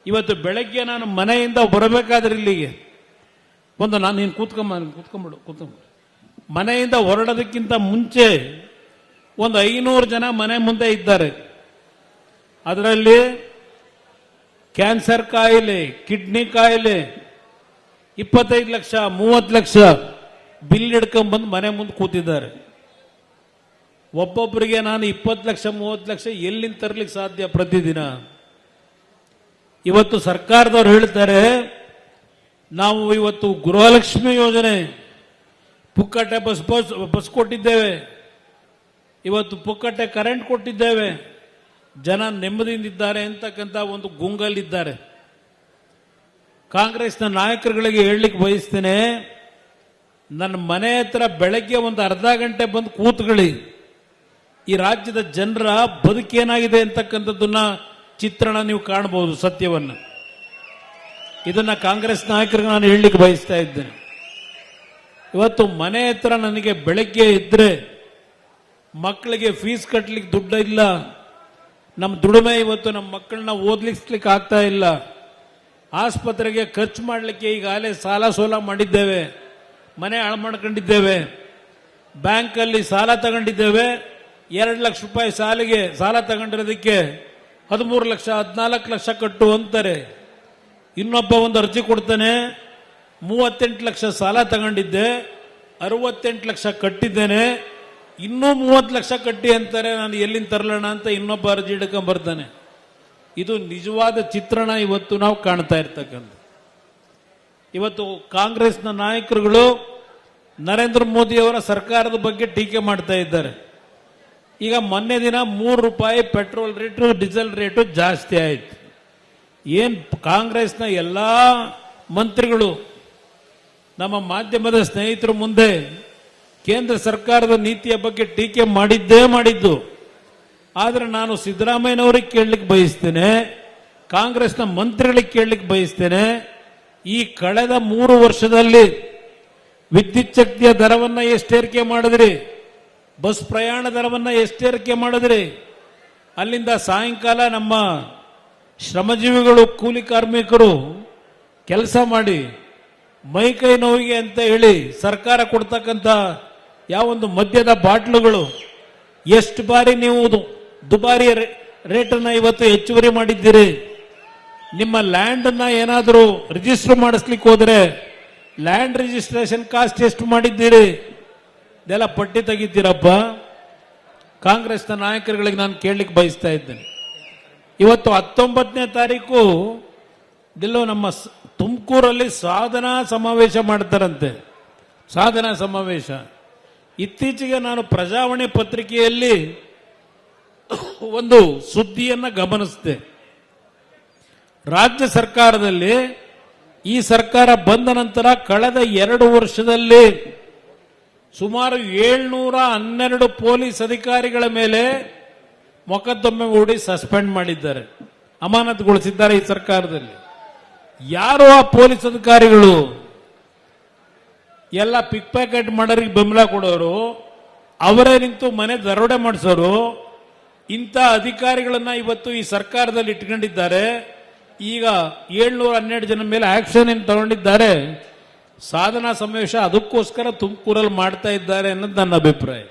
ಇವತ್ತು ಬೆಳಗ್ಗೆ ನಾನು ಮನೆಯಿಂದ ಬರಬೇಕಾದ್ರೆ ಇಲ್ಲಿಗೆ ನಾನು ನೀನು ಕೂತ್ಕೊಂಡ್ಬಿಡು ಮನೆಯಿಂದ ಹೊರಡೋದಕ್ಕಿಂತ ಮುಂಚೆ 500 ಜನ ಮನೆ ಮುಂದೆ ಇದ್ದಾರೆ. ಅದರಲ್ಲಿ ಕ್ಯಾನ್ಸರ್ ಕಾಯಿಲೆ, ಕಿಡ್ನಿ ಕಾಯಿಲೆ, 25 ಲಕ್ಷ 30 ಲಕ್ಷ ಬಿಲ್ ಹಿಡ್ಕೊಂಡ್ಬಂದು ಮನೆ ಮುಂದೆ ಕೂತಿದ್ದಾರೆ. ಒಬ್ಬೊಬ್ಬರಿಗೆ ನಾನು 20 ಲಕ್ಷ 30 ಲಕ್ಷ ಎಲ್ಲಿಂದ ತರಲಿಕ್ಕೆ ಸಾಧ್ಯ ಪ್ರತಿದಿನ? ಇವತ್ತು ಸರ್ಕಾರದವ್ರು ಹೇಳ್ತಾರೆ ನಾವು ಇವತ್ತು ಗೃಹಲಕ್ಷ್ಮಿ ಯೋಜನೆ ಪುಕ್ಕಟ್ಟೆ ಬಸ್ ಕೊಟ್ಟಿದ್ದೇವೆ, ಇವತ್ತು ಪುಕ್ಕಟ್ಟೆ ಕರೆಂಟ್ ಕೊಟ್ಟಿದ್ದೇವೆ, ಜನ ನೆಮ್ಮದಿಯಿಂದಿದ್ದಾರೆ ಅಂತಕ್ಕಂಥ ಒಂದು ಗುಂಗಲ್ಲಿದ್ದಾರೆ. ಕಾಂಗ್ರೆಸ್ನ ನಾಯಕರುಗಳಿಗೆ ಹೇಳಲಿಕ್ಕೆ ಬಯಸ್ತೇನೆ, ನನ್ನ ಮನೆ ಹತ್ರ ಬೆಳಗ್ಗೆ ಅರ್ಧ ಗಂಟೆ ಬಂದು ಕೂತ್ಕೊಳ್ಳಿ. ಈ ರಾಜ್ಯದ ಜನರ ಬದುಕೇನಾಗಿದೆ ಅಂತಕ್ಕಂಥದ್ದನ್ನ ಚಿತ್ರಣ ನೀವು ಕಾಣಬಹುದು, ಸತ್ಯವನ್ನು. ಇದನ್ನ ಕಾಂಗ್ರೆಸ್ ನಾಯಕರಿಗೆ ನಾನು ಹೇಳಲಿಕ್ಕೆ ಬಯಸ್ತಾ ಇದ್ದೇನೆ. ಇವತ್ತು ಮನೆ ಹತ್ರ ನನಗೆ ಬೆಳಗ್ಗೆ ಇದ್ರೆ ಮಕ್ಕಳಿಗೆ ಫೀಸ್ ಕಟ್ಟಲಿಕ್ಕೆ ದುಡ್ಡು ಇಲ್ಲ, ನಮ್ಮ ದುಡಿಮೆ ಇವತ್ತು ನಮ್ಮ ಮಕ್ಕಳನ್ನ ಓದ್ಲಿಕ್ಕೆ ಆಗ್ತಾ ಇಲ್ಲ, ಆಸ್ಪತ್ರೆಗೆ ಖರ್ಚು ಮಾಡಲಿಕ್ಕೆ ಈಗಾಗಲೇ ಸಾಲ ಸೋಲ ಮಾಡಿದ್ದೇವೆ, ಮನೆ ಹಾಳು ಮಾಡ್ಕೊಂಡಿದ್ದೇವೆ, ಬ್ಯಾಂಕಲ್ಲಿ ಸಾಲ ತಗೊಂಡಿದ್ದೇವೆ, 2 ಲಕ್ಷ ರೂಪಾಯಿ ಸಾಲ ತಗೊಂಡಿರೋದಕ್ಕೆ 13 ಲಕ್ಷ 14 ಲಕ್ಷ ಕಟ್ಟು ಅಂತಾರೆ. ಇನ್ನೊಬ್ಬ ಅರ್ಜಿ ಕೊಡ್ತಾನೆ, 38 ಲಕ್ಷ ಸಾಲ ತಗೊಂಡಿದ್ದೆ, 68 ಲಕ್ಷ ಕಟ್ಟಿದ್ದೇನೆ, ಇನ್ನೂ 30 ಲಕ್ಷ ಕಟ್ಟಿ ಅಂತಾರೆ, ನಾನು ಎಲ್ಲಿಂದ ತರಲೋಣ ಅಂತ ಇನ್ನೊಬ್ಬ ಅರ್ಜಿ ಹಿಡ್ಕೊಂಡ್ ಬರ್ತಾನೆ. ಇದು ನಿಜವಾದ ಚಿತ್ರಣ ಇವತ್ತು ನಾವು ಕಾಣ್ತಾ ಇರ್ತಕ್ಕಂಥ. ಇವತ್ತು ಕಾಂಗ್ರೆಸ್ನ ನಾಯಕರುಗಳು ನರೇಂದ್ರ ಮೋದಿ ಅವರ ಸರ್ಕಾರದ ಬಗ್ಗೆ ಟೀಕೆ ಮಾಡ್ತಾ ಇದ್ದಾರೆ. ಈಗ ಮೊನ್ನೆ ದಿನ 3 ರೂಪಾಯಿ ಪೆಟ್ರೋಲ್ ರೇಟು ಡೀಸೆಲ್ ರೇಟು ಜಾಸ್ತಿ ಆಯ್ತು. ಏನ್ ಕಾಂಗ್ರೆಸ್ನ ಎಲ್ಲಾ ಮಂತ್ರಿಗಳು ನಮ್ಮ ಮಾಧ್ಯಮದ ಸ್ನೇಹಿತರ ಮುಂದೆ ಕೇಂದ್ರ ಸರ್ಕಾರದ ನೀತಿಯ ಬಗ್ಗೆ ಟೀಕೆ ಮಾಡಿದ್ದು. ಆದ್ರೆ ನಾನು ಸಿದ್ದರಾಮಯ್ಯನವರಿಗೆ ಕೇಳಲಿಕ್ಕೆ ಬಯಸ್ತೇನೆ, ಕಾಂಗ್ರೆಸ್ನ ಮಂತ್ರಿಗಳಿಗೆ ಕೇಳಲಿಕ್ಕೆ ಬಯಸ್ತೇನೆ, ಈ ಕಳೆದ 3 ವರ್ಷದಲ್ಲಿ ವಿದ್ಯುತ್ ಶಕ್ತಿಯ ದರವನ್ನ ಎಷ್ಟೇರಿಕೆ ಮಾಡಿದ್ರಿ, ಬಸ್ ಪ್ರಯಾಣ ದರವನ್ನ ಎಷ್ಟೇರಿಕೆ ಮಾಡಿದ್ರಿ, ಅಲ್ಲಿಂದ ಸಾಯಂಕಾಲ ನಮ್ಮ ಶ್ರಮಜೀವಿಗಳು ಕೂಲಿ ಕಾರ್ಮಿಕರು ಕೆಲಸ ಮಾಡಿ ಮೈಕೈ ನೋವಿಗೆ ಅಂತ ಹೇಳಿ ಸರ್ಕಾರ ಕೊಡ್ತಕ್ಕಂಥ ಯಾವೊಂದು ಮದ್ಯದ ಬಾಟ್ಲುಗಳು ಎಷ್ಟು ಬಾರಿ ನೀವು ದುಬಾರಿ ರೇಟನ್ನ ಇವತ್ತು ಹೆಚ್ಚುವರಿ ಮಾಡಿದ್ದೀರಿ. ನಿಮ್ಮ ಲ್ಯಾಂಡ್ ಅನ್ನ ಏನಾದರೂ ರಿಜಿಸ್ಟರ್ ಮಾಡಿಸ್ಲಿಕ್ಕೆ ಹೋದ್ರೆ ಲ್ಯಾಂಡ್ ರಿಜಿಸ್ಟ್ರೇಷನ್ ಕಾಸ್ಟ್ ಎಷ್ಟು ಮಾಡಿದ್ದೀರಿ, ಇದೆಲ್ಲ ಪಟ್ಟಿ ತೆಗಿತೀರಪ್ಪ. ಕಾಂಗ್ರೆಸ್ನ ನಾಯಕರುಗಳಿಗೆ ನಾನು ಕೇಳಲಿಕ್ಕೆ ಬಯಸ್ತಾ ಇದ್ದೇನೆ. ಇವತ್ತು 19ನೇ ತಾರೀಕು ಇಲ್ಲೋ ನಮ್ಮ ತುಮಕೂರಲ್ಲಿ ಸಾಧನಾ ಸಮಾವೇಶ ಮಾಡ್ತಾರಂತೆ. ಸಾಧನಾ ಸಮಾವೇಶ ಇತ್ತೀಚೆಗೆ ನಾನು ಪ್ರಜಾವಾಣಿ ಪತ್ರಿಕೆಯಲ್ಲಿ ಒಂದು ಸುದ್ದಿಯನ್ನ ಗಮನಿಸಿದೆ. ರಾಜ್ಯ ಸರ್ಕಾರದಲ್ಲಿ ಈ ಸರ್ಕಾರ ಬಂದ ನಂತರ ಕಳೆದ 2 ವರ್ಷದಲ್ಲಿ ಸುಮಾರು 712 ಪೊಲೀಸ್ ಅಧಿಕಾರಿಗಳ ಮೇಲೆ ಮೊಕದ್ದಮೆ ಹೂಡಿ ಸಸ್ಪೆಂಡ್ ಮಾಡಿದ್ದಾರೆ, ಅಮಾನತುಗೊಳಿಸಿದ್ದಾರೆ ಈ ಸರ್ಕಾರದಲ್ಲಿ. ಯಾರು ಆ ಪೊಲೀಸ್ ಅಧಿಕಾರಿಗಳು? ಎಲ್ಲ ಪಿಕ್ ಪ್ಯಾಕೆಟ್ ಮಾಡೋರಿಗೆ ಬೆಂಬಲ ಕೊಡೋರು, ಅವರೇ ನಿಂತು ಮನೆ ದರೋಡೆ ಮಾಡಿಸೋರು. ಇಂಥ ಅಧಿಕಾರಿಗಳನ್ನ ಇವತ್ತು ಈ ಸರ್ಕಾರದಲ್ಲಿ ಇಟ್ಕೊಂಡಿದ್ದಾರೆ. ಈಗ 712 ಜನ ಮೇಲೆ ಆಕ್ಷನ್ ಏನು ತಗೊಂಡಿದ್ದಾರೆ. ಸಾಧನಾ ಸಮಾವೇಶ ಅದಕ್ಕೋಸ್ಕರ ತುಮಕೂರಲ್ಲಿ ಮಾಡ್ತಾ ಇದ್ದಾರೆ ಅನ್ನೋದು ನನ್ನ ಅಭಿಪ್ರಾಯ.